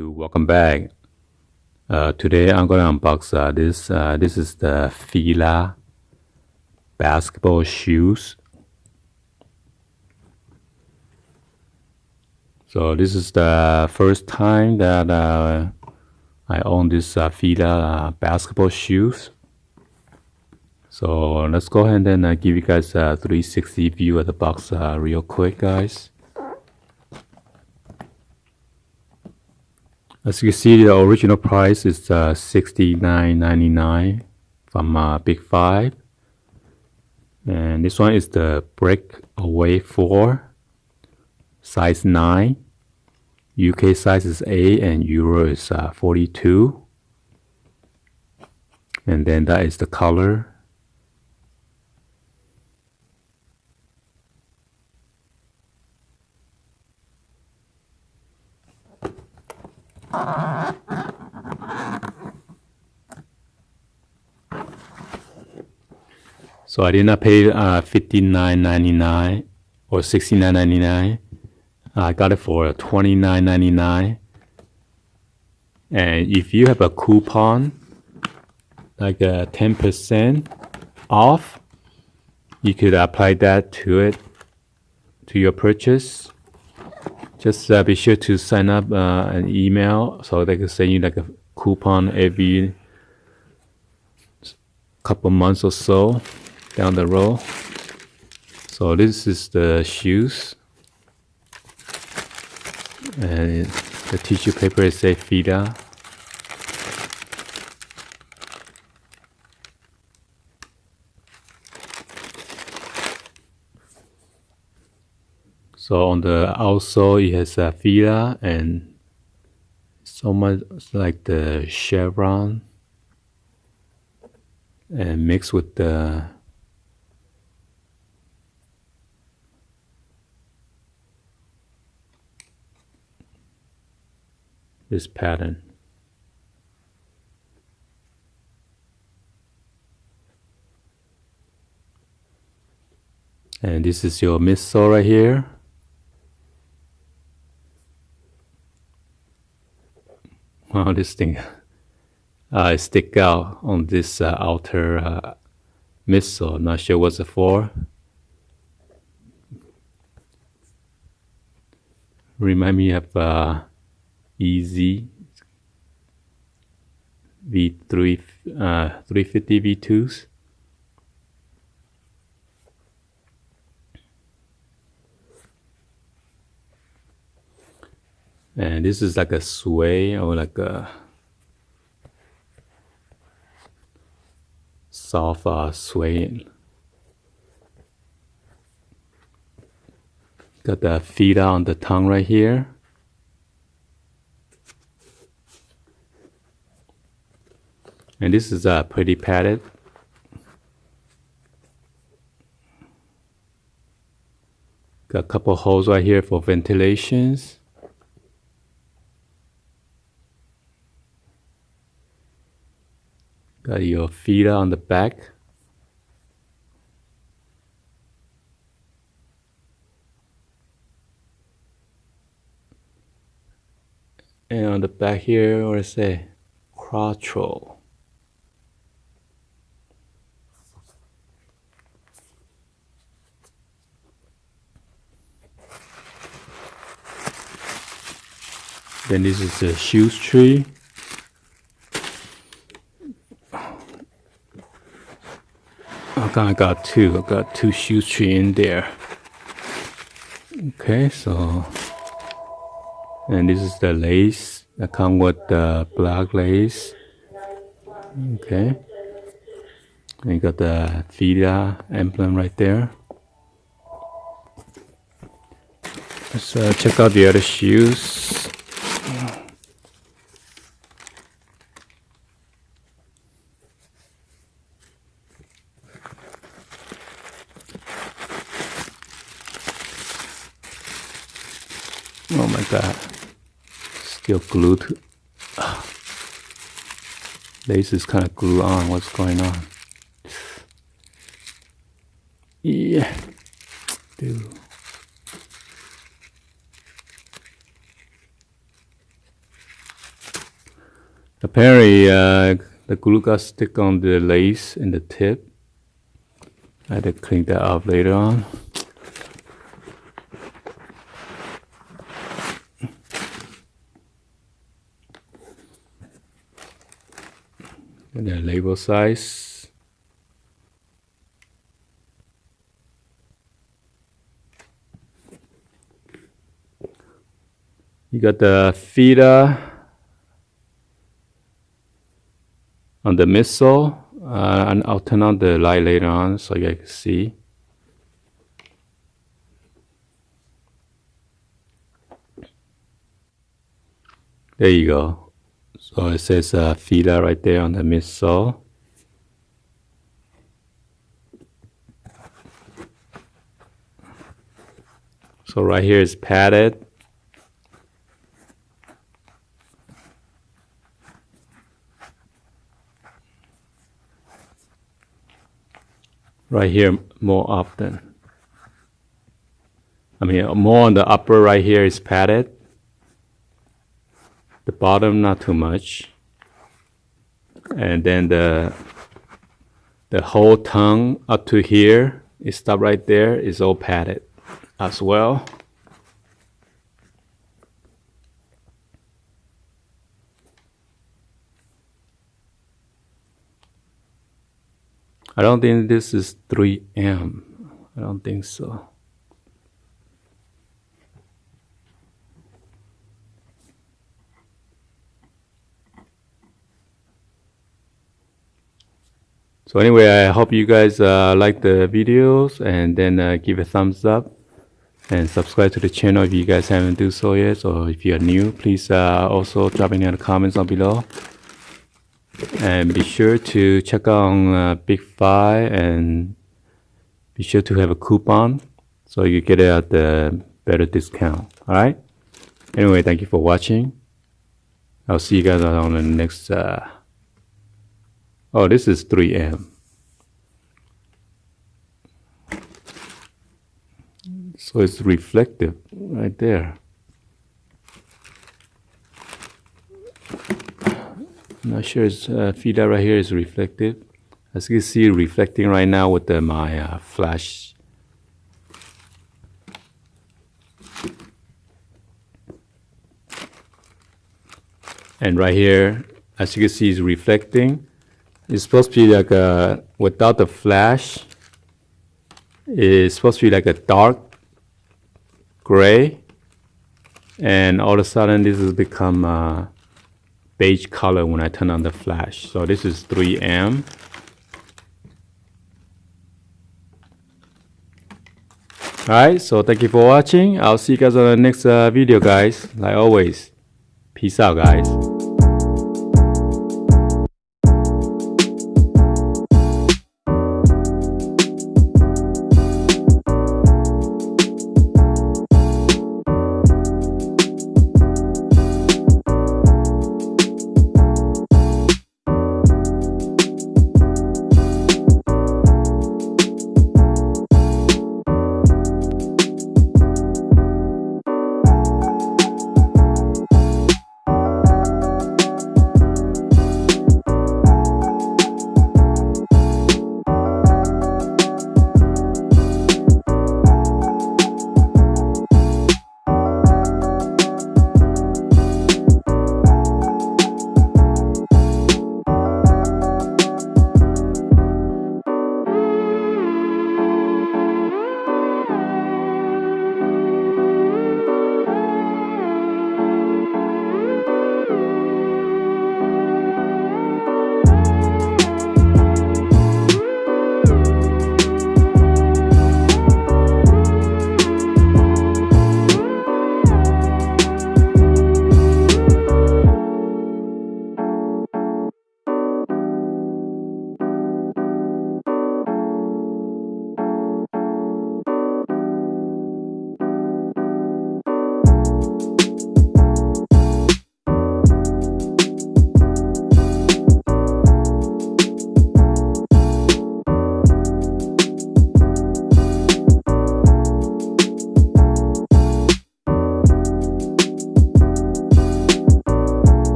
to welcome back. Today I'm gonna unbox this. This is the FILA basketball shoes. So this is the first time that I own this FILA basketball shoes. So let's go ahead and give you guys a 360 view of the box real quick, guys. As you can see, the original price is $69.99 from Big 5. And this one is the Breakaway 4, size 9. UK size is 8 and Euro is 42. And then that is the color. So I did not pay $59.99 or $69.99. I got it for $29.99. And if you have a coupon, like a 10% off, you could apply that to your purchase. Just be sure to sign up an email so they can send you like a coupon every couple months or so down the road. So this is the shoes, and the tissue paper is a FILA. So on the outsole it has a FILA and so much like the chevron, and mixed with this pattern. And this is your midsole right here. Wow, this thing stick out on this outer midsole. Not sure what's it for. Remind me of Easy V3 350 V2s. And this is like a sway or like a soft sway. Got the FILA on the tongue right here. And this is pretty padded. Got a couple holes right here for ventilations. Got your FILA on the back. And on the back here, what does it say? Quattro. Then this is the shoes tree. I got two shoes tree in there. Okay, so, and this is the lace that come with the black lace. Okay, and you got the FILA emblem right there. Let's check out the other shoes. Oh my god, still glued to, lace is kind of glued on. What's going on? Yeah, dude. Apparently, the glue got stuck on the lace in the tip. I had to clean that up later on. And the label size. You got the FILA on the midsole, and I'll turn on the light later on so you guys can see. There you go. So it says FILA right there on the midsole. So right here is padded. Right here more often. I mean, more on the upper right here is padded. The bottom not too much. And then the whole tongue up to here is stop right there is all padded as well. I don't think this is 3M. I don't think so. So anyway, I hope you guys like the videos, and then give a thumbs up and subscribe to the channel if you guys haven't do so yet. Or if you're new, please also drop any other comments down below. And be sure to check out Big 5 and be sure to have a coupon so you get it at the better discount. Alright? Anyway, thank you for watching. I'll see you guys on the next oh, this is 3M. So it's reflective right there. I'm not sure it's FILA right here is reflective. As you can see, reflecting right now with my flash. And right here, as you can see, it's reflecting. It's supposed to be like a, without the flash, it's supposed to be like a dark gray. And all of a sudden, this has become beige color when I turn on the flash. So this is 3M. Alright, so thank you for watching. I'll see you guys on the next video, guys. Like always, peace out, guys.